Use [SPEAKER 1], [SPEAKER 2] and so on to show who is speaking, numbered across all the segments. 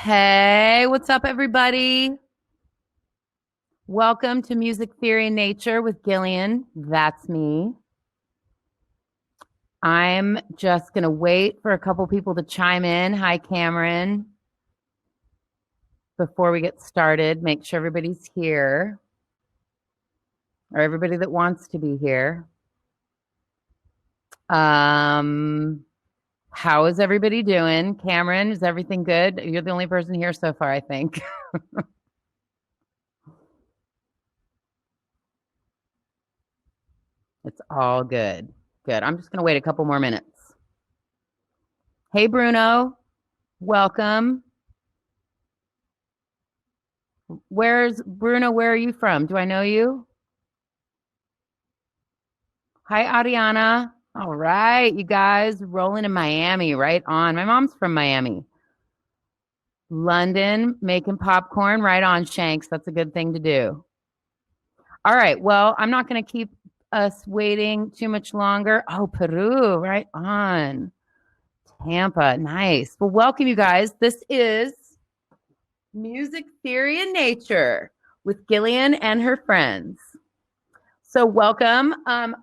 [SPEAKER 1] Hey, what's up, everybody? Welcome to Music Theory and Nature with Gillian. That's me. I'm just going to wait for a couple people to chime in. Hi, Cameron. Before we get started, make sure everybody's here, or everybody that wants to be here. How is everybody doing? Cameron, is everything good? You're the only person here so far, I think. It's all good. Good. I'm just going to wait a couple more minutes. Hey, Bruno. Welcome. Where's Bruno? Where are you from? Do I know you? Hi, Ariana. All right, you guys rolling in Miami, right on. My mom's from Miami. London, making popcorn, right on, Shanks. That's a good thing to do. All right, well, I'm not going to keep us waiting too much longer. Oh, Peru, right on. Tampa, nice. Well, welcome, you guys. This is Music Theory and Nature with Gillian and her friends. So welcome.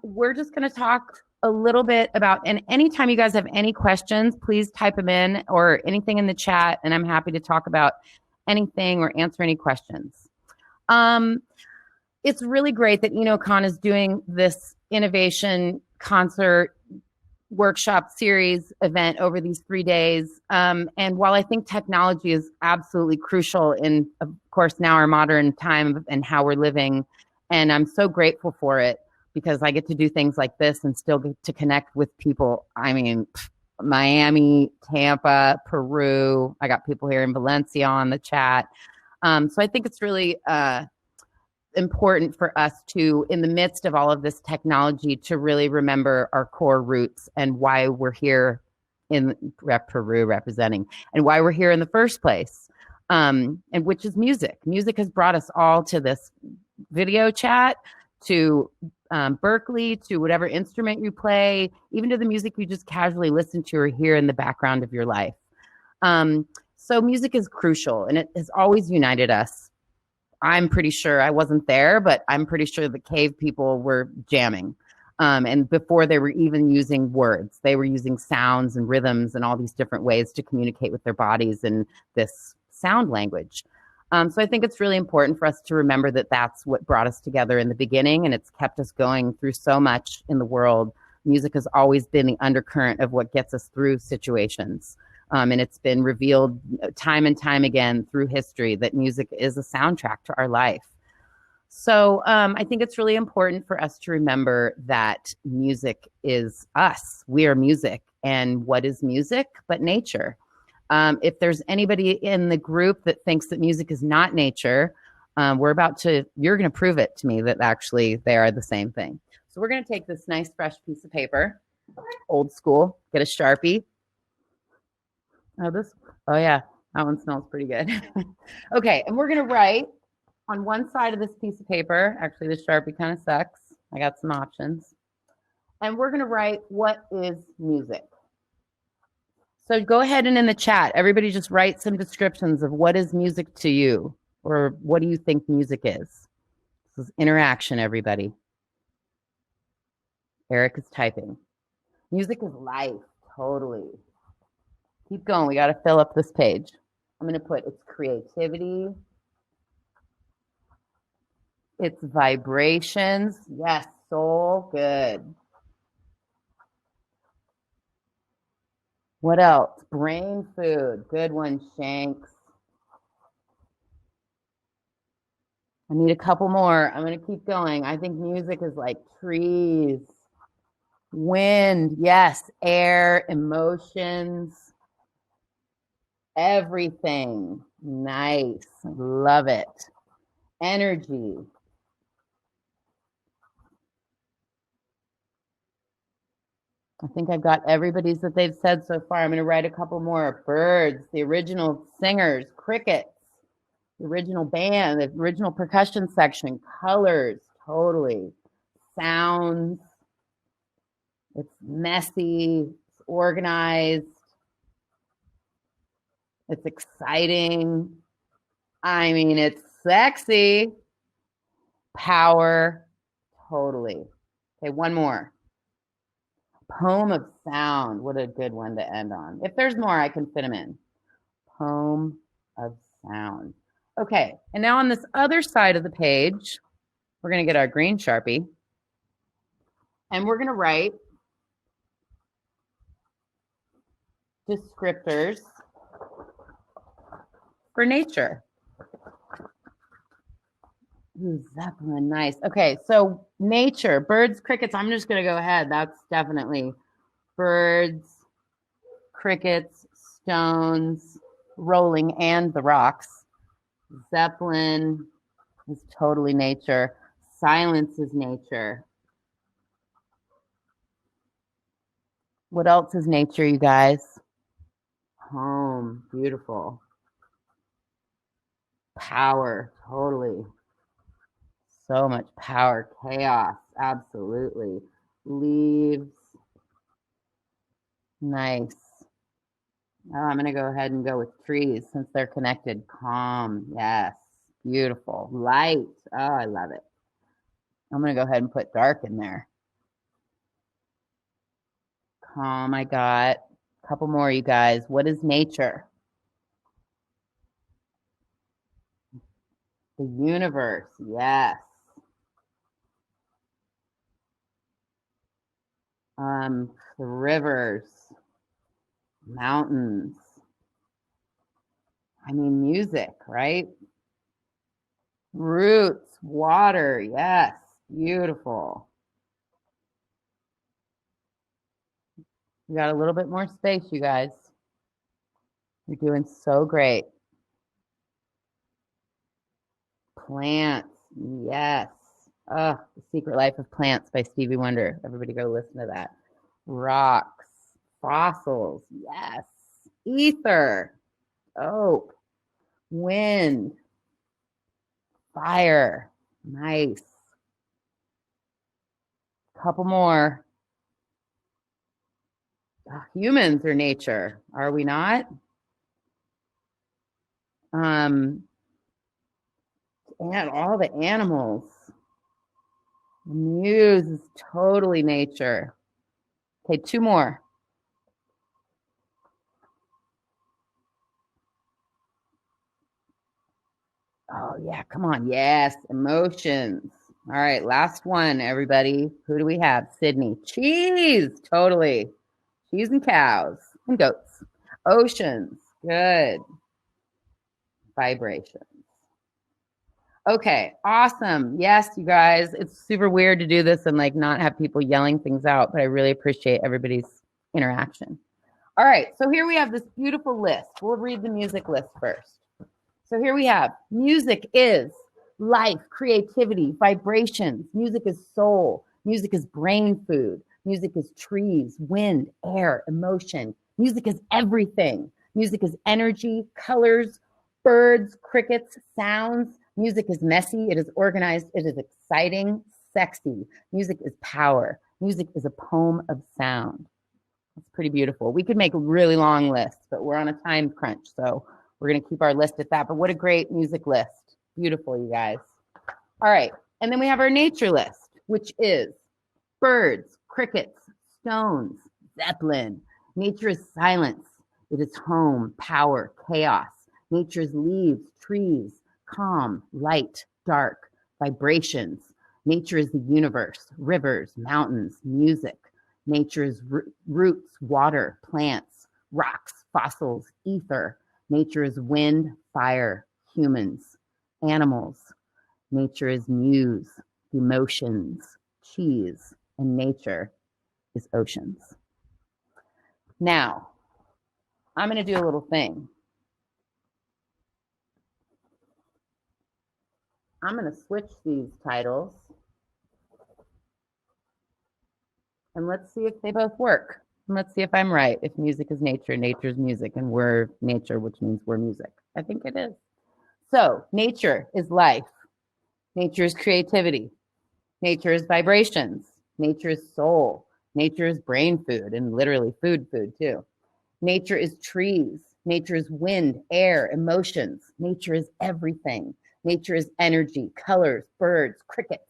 [SPEAKER 1] We're just going to talk a little bit about, and anytime you guys have any questions, please type them in or anything in the chat, and I'm happy to talk about anything or answer any questions. It's really great that INOCON is doing this innovation concert workshop series event over these 3 days. And while I think technology is absolutely crucial in, of course, now our modern time and how we're living, and I'm so grateful for it because I get to do things like this and still get to connect with people. I mean, Miami, Tampa, Peru. I got people here in Valencia on the chat. So I think it's really important for us to, in the midst of all of this technology, to really remember our core roots and why we're here in Peru representing and why we're here in the first place, and which is music. Music has brought us all to this video chat, to Berkeley, to whatever instrument you play, even to the music you just casually listen to or hear in the background of your life. So music is crucial, and it has always united us. I'm pretty sure I wasn't there, but I'm pretty sure the cave people were jamming. And before they were even using words, they were using sounds and rhythms and all these different ways to communicate with their bodies in this sound language. So I think it's really important for us to remember that that's what brought us together in the beginning, and it's kept us going through so much in the world. Music has always been the undercurrent of what gets us through situations. And it's been revealed time and time again through history that music is a soundtrack to our life. So I think it's really important for us to remember that music is us. We are music. And what is music but nature? If there's anybody in the group that thinks that music is not nature, you're going to prove it to me that actually they are the same thing. So we're going to take this nice fresh piece of paper, old school, get a Sharpie. Oh yeah, that one smells pretty good. Okay, and we're gonna write on one side of this piece of paper. Actually, the Sharpie kind of sucks. I got some options. And we're gonna write, what is music? So go ahead and in the chat, everybody just write some descriptions of what is music to you, or what do you think music is? This is interaction, everybody. Eric is typing. Music is life, totally. Keep going. We got to fill up this page. I'm going to put it's creativity. It's vibrations. Yes, soul. Good. What else? Brain food. Good one, Shanks. I need a couple more. I'm going to keep going. I think music is like trees, wind. Yes, air, emotions. Everything. Nice. Love it. Energy. I think I've got everybody's that they've said so far. I'm going to write a couple more. Birds, the original singers, crickets, the original band, the original percussion section, colors, totally. Sounds. It's messy. It's organized. It's exciting. I mean, it's sexy. Power. Totally. Okay, one more. Poem of sound. What a good one to end on. If there's more, I can fit them in. Poem of sound. Okay, and now on this other side of the page, we're going to get our green Sharpie. And we're going to write descriptors for nature. Ooh, Zeppelin, nice. Okay, so nature, birds, crickets. I'm just going to go ahead. That's definitely birds, crickets, stones, rolling, and the rocks. Zeppelin is totally nature. Silence is nature. What else is nature, you guys? Home, beautiful. Power, totally. So much power. Chaos, absolutely. Leaves, nice. Oh, I'm going to go ahead and go with trees since they're connected. Calm, yes, beautiful. Light, oh, I love it. I'm going to go ahead and put dark in there. Calm, I got. A couple more, you guys. What is nature? The universe, yes. The rivers, mountains. I mean, music, right? Roots, water, yes, beautiful. We got a little bit more space, you guys. You're doing so great. Plants, yes. The Secret Life of Plants by Stevie Wonder. Everybody go listen to that. Rocks, fossils, yes. Ether, oh. Wind, fire, nice. Couple more. Humans are nature, are we not? And all the animals. The muse is totally nature. Okay, two more. Oh, yeah, come on. Yes, emotions. All right, last one, everybody. Who do we have? Sydney. Cheese, totally. Cheese and cows and goats. Oceans, good. Vibrations. Okay, awesome. Yes, you guys, it's super weird to do this and like not have people yelling things out, but I really appreciate everybody's interaction. All right, so here we have this beautiful list. We'll read the music list first. So here we have music is life, creativity, vibrations. Music is soul. Music is brain food. Music is trees, wind, air, emotion. Music is everything. Music is energy, colors, birds, crickets, sounds. Music is messy. It is organized. It is exciting, sexy. Music is power. Music is a poem of sound. It's pretty beautiful. We could make a really long list, but we're on a time crunch, so we're going to keep our list at that. But what a great music list. Beautiful, you guys. All right. And then we have our nature list, which is birds, crickets, stones, Zeppelin. Nature is silence. It is home, power, chaos. Nature is leaves, trees, calm, light, dark, vibrations. Nature is the universe, rivers, mountains, music. Nature is roots, water, plants, rocks, fossils, ether. Nature is wind, fire, humans, animals. Nature is muse, emotions, cheese, and nature is oceans. Now, I'm going to do a little thing. I'm going to switch these titles. And let's see if they both work. And let's see if I'm right. If music is nature, nature is music, and we're nature, which means we're music. I think it is. So nature is life. Nature is creativity. Nature is vibrations. Nature is soul. Nature is brain food, and literally food too. Nature is trees. Nature is wind, air, emotions. Nature is everything. Nature is energy, colors, birds, crickets,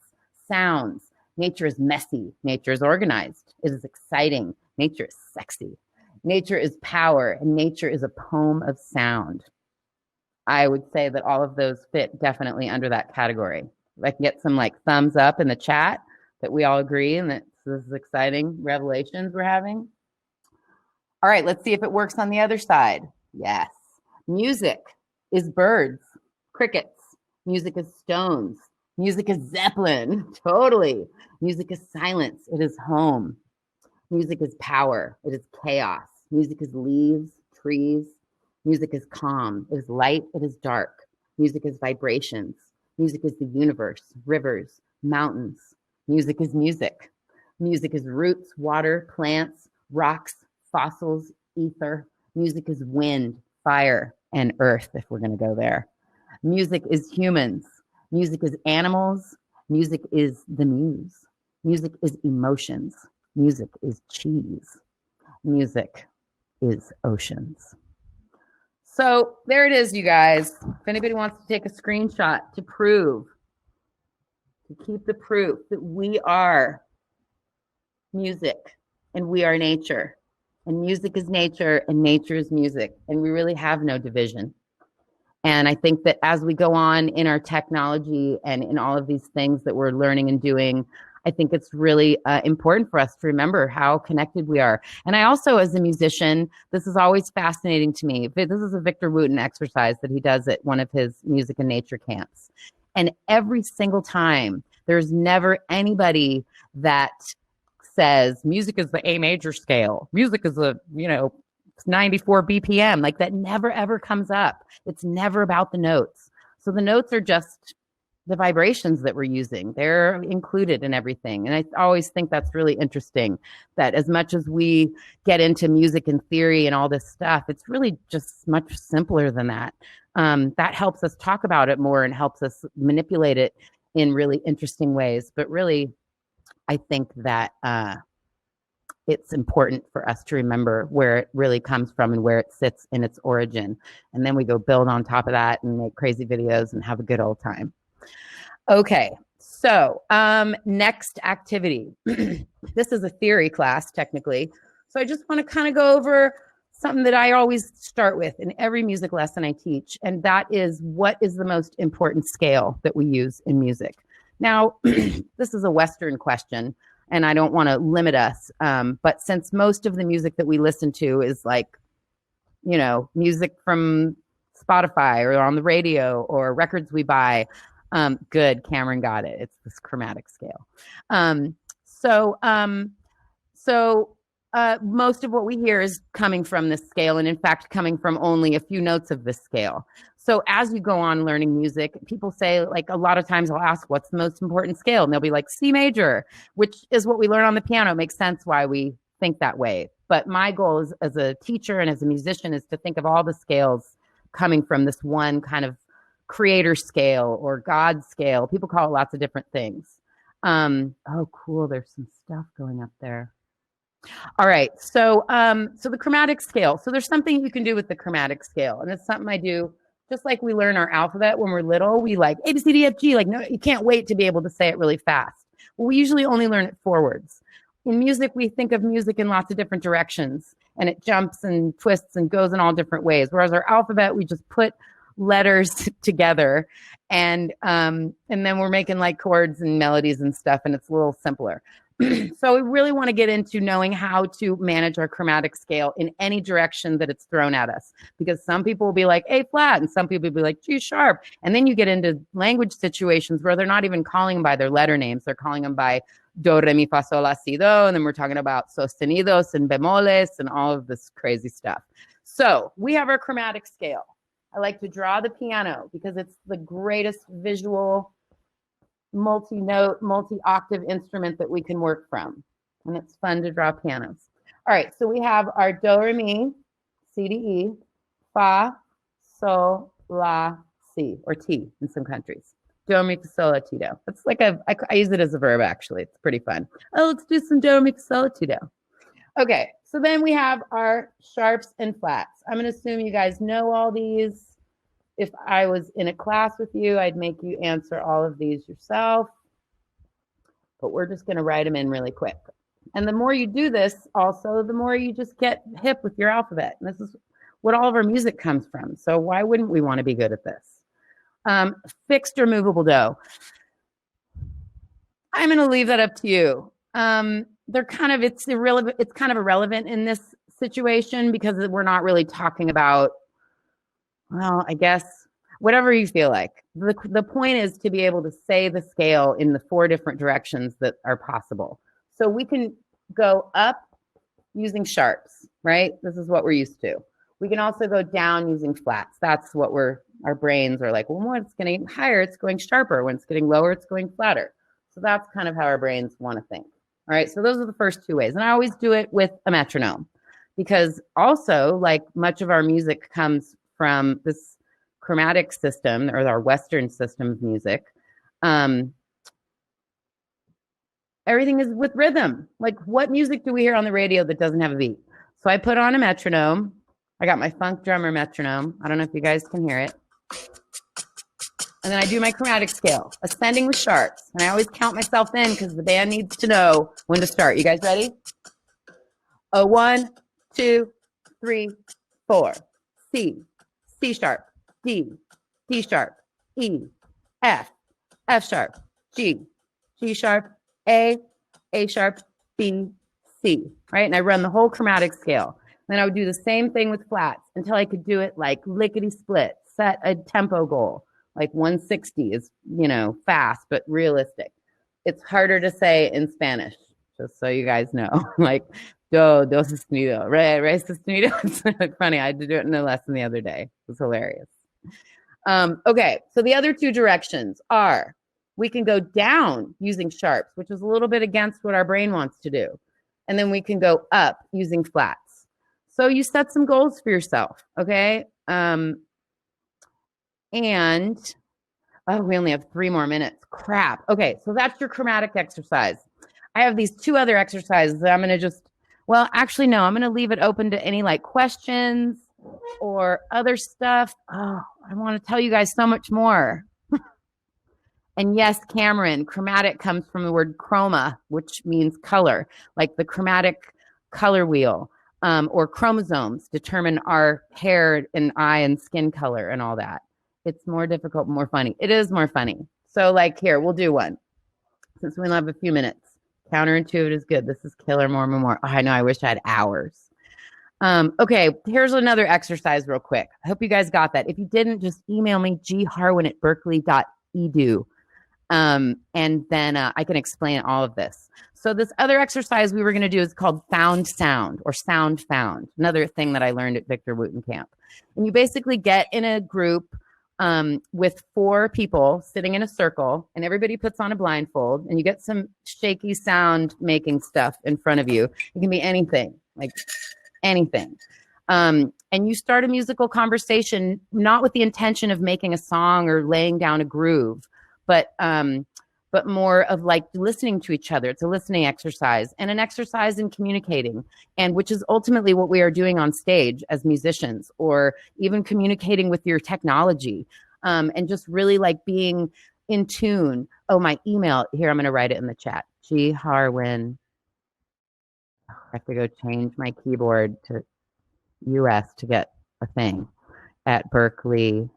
[SPEAKER 1] sounds. Nature is messy. Nature is organized. It is exciting. Nature is sexy. Nature is power, and nature is a poem of sound. I would say that all of those fit definitely under that category. If I can get some like thumbs up in the chat that we all agree and that this is exciting revelations we're having. All right, let's see if it works on the other side. Yes. Music is birds, crickets. Music is stones. Music is Zeppelin. Totally. Music is silence. It is home. Music is power. It is chaos. Music is leaves, trees. Music is calm. It is light. It is dark. Music is vibrations. Music is the universe, rivers, mountains. Music is music. Music is roots, water, plants, rocks, fossils, ether. Music is wind, fire, and earth, if we're going to go there. Music is humans. Music is animals. Music is the muse. Music is emotions. Music is cheese. Music is oceans. So there it is, you guys. If anybody wants to take a screenshot to prove, to keep the proof that we are music and we are nature. And music is nature and nature is music. And we really have no division. And I think that as we go on in our technology and in all of these things that we're learning and doing, I think it's really important for us to remember how connected we are. And I also, as a musician, this is always fascinating to me. This is a Victor Wooten exercise that he does at one of his music and nature camps. And every single time, there's never anybody that says music is the A major scale. Music is a, 94 BPM. Like that never, ever comes up. It's never about the notes. So the notes are just the vibrations that we're using. They're included in everything. And I always think that's really interesting that as much as we get into music and theory and all this stuff, it's really just much simpler than that. That helps us talk about it more and helps us manipulate it in really interesting ways. But really, I think that it's important for us to remember where it really comes from and where it sits in its origin. And then we go build on top of that and make crazy videos and have a good old time. Okay, so next activity. This is a theory class, technically. So I just want to kind of go over something that I always start with in every music lesson I teach, and that is what is the most important scale that we use in music. Now, this is a Western question, and I don't want to limit us, but since most of the music that we listen to is like, music from Spotify or on the radio or records we buy, good, Cameron got it. It's this chromatic scale. So most of what we hear is coming from this scale, and in fact, coming from only a few notes of this scale. So as you go on learning music, people say, like, a lot of times I'll ask, what's the most important scale? And they'll be like, C major, which is what we learn on the piano. It makes sense why we think that way. But my goal is, as a teacher and as a musician, is to think of all the scales coming from this one kind of creator scale or God scale. People call it lots of different things. Oh, cool. There's some stuff going up there. All right. So the chromatic scale. So there's something you can do with the chromatic scale. And it's something I do just like we learn our alphabet when we're little. We like A, B, C, D, F, G. Like, no, you can't wait to be able to say it really fast. Well, we usually only learn it forwards. In music, we think of music in lots of different directions, and it jumps and twists and goes in all different ways. Whereas our alphabet, we just put letters together, and then we're making like chords and melodies and stuff, and it's a little simpler. So we really want to get into knowing how to manage our chromatic scale in any direction that it's thrown at us, because some people will be like A flat and some people will be like G sharp. And then you get into language situations where they're not even calling them by their letter names. They're calling them by do, re, mi, fa, sol, la, si, do. And then we're talking about sostenidos and bemoles and all of this crazy stuff. So we have our chromatic scale. I like to draw the piano because it's the greatest visual multi-note, multi-octave instrument that we can work from. And it's fun to draw pianos. All right, so we have our do, re, mi, C, D, E, fa, sol, la, si, or ti in some countries. Do, mi, fa, sol, la, ti, do. It's like I use it as a verb, actually. It's pretty fun. Oh, let's do some do, mi, fa, sol, la, ti, do. Okay, So then we have our sharps and flats. I'm going to assume you guys know all these. If I was in a class with you, I'd make you answer all of these yourself. But we're just going to write them in really quick. And the more you do this, also, the more you just get hip with your alphabet. And this is what all of our music comes from. So why wouldn't we want to be good at this? Fixed or movable dough. I'm going to leave that up to you. They're kind of, it's irrelevant. It's kind of irrelevant in this situation because we're not really talking about, well, I guess whatever you feel like. The point is to be able to say the scale in the 4 different directions that are possible. So we can go up using sharps, right? This is what we're used to. We can also go down using flats. That's what our brains are like, well, when it's getting higher, it's going sharper. When it's getting lower, it's going flatter. So that's kind of how our brains want to think. All right, so those are the first 2 ways. And I always do it with a metronome because also, like, much of our music comes from this chromatic system, or our Western system of music. Everything is with rhythm. Like, what music do we hear on the radio that doesn't have a beat? So I put on a metronome. I got my funk drummer metronome. I don't know if you guys can hear it. And then I do my chromatic scale, ascending with sharps. And I always count myself in because the band needs to know when to start. You guys ready? 1, 2, 3, 4. C, C sharp, D, D sharp, E, F, F sharp, G, G sharp, A sharp, B, C, right? And I run the whole chromatic scale. Then I would do the same thing with flats until I could do it like lickety split, set a tempo goal. Like 160 is, fast, but realistic. It's harder to say in Spanish, just so you guys know. Like, do sostenido, re sostenido. It's like funny. I had to do it in a lesson the other day. It was hilarious. Okay, so the other 2 directions are we can go down using sharps, which is a little bit against what our brain wants to do. And then we can go up using flats. So you set some goals for yourself, okay? And, we only have 3 more minutes. Crap. Okay, so that's your chromatic exercise. I have these 2 other exercises that I'm going to just, actually, no, I'm going to leave it open to any questions or other stuff. Oh, I want to tell you guys so much more. And yes, Cameron, chromatic comes from the word chroma, which means color, like the chromatic color wheel, or chromosomes determine our hair and eye and skin color and all that. It's more difficult, more funny. It is more funny. So here, we'll do one. Since we only have a few minutes. Counterintuitive is good. This is killer, more. Oh, I know, I wish I had hours. Okay, here's another exercise real quick. I hope you guys got that. If you didn't, just email me, gharwin@berkeley.edu. And then I can explain all of this. So this other exercise we were going to do is called found sound or sound found, another thing that I learned at Victor Wooten Camp. And you basically get in a group with 4 people sitting in a circle, and everybody puts on a blindfold, and you get some shaky sound making stuff in front of you. It can be anything, like anything. And you start a musical conversation, not with the intention of making a song or laying down a groove, but more of listening to each other. It's a listening exercise and an exercise in communicating, and which is ultimately what we are doing on stage as musicians, or even communicating with your technology, and just really being in tune. Oh, my email here, I'm going to write it in the chat. Harwin. I have to go change my keyboard to US to get a thing at berkeley.edu.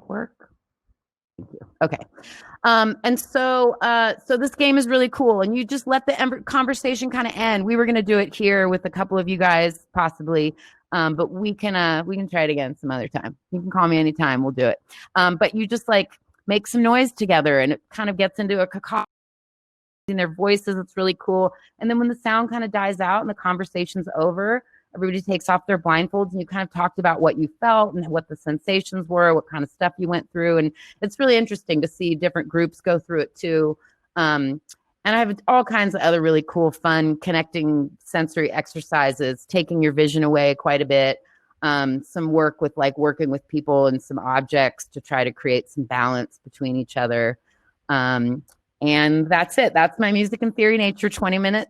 [SPEAKER 1] Work. Thank you. Okay. And so this game is really cool, and you just let the conversation kind of end. We were going to do it here with a couple of you guys, possibly, but we can try it again some other time. You can call me anytime. We'll do it. But you just make some noise together, and it kind of gets into a cacophony in their voices. It's really cool. And then when the sound kind of dies out and the conversation's over, everybody takes off their blindfolds, and you kind of talked about what you felt and what the sensations were, what kind of stuff you went through. And it's really interesting to see different groups go through it too. And I have all kinds of other really cool, fun, connecting sensory exercises, taking your vision away quite a bit. Some work with working with people and some objects to try to create some balance between each other. And that's it. That's my Music and Theory Nature 20-minute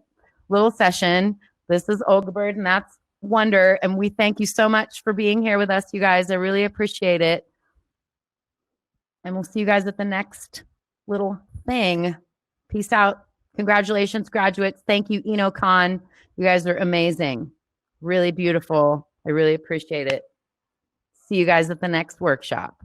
[SPEAKER 1] little session. This is Olgabird, and that's Wonder. And we thank you so much for being here with us, you guys. I really appreciate it. And we'll see you guys at the next little thing. Peace out. Congratulations, graduates. Thank you, INOCON. You guys are amazing. Really beautiful. I really appreciate it. See you guys at the next workshop.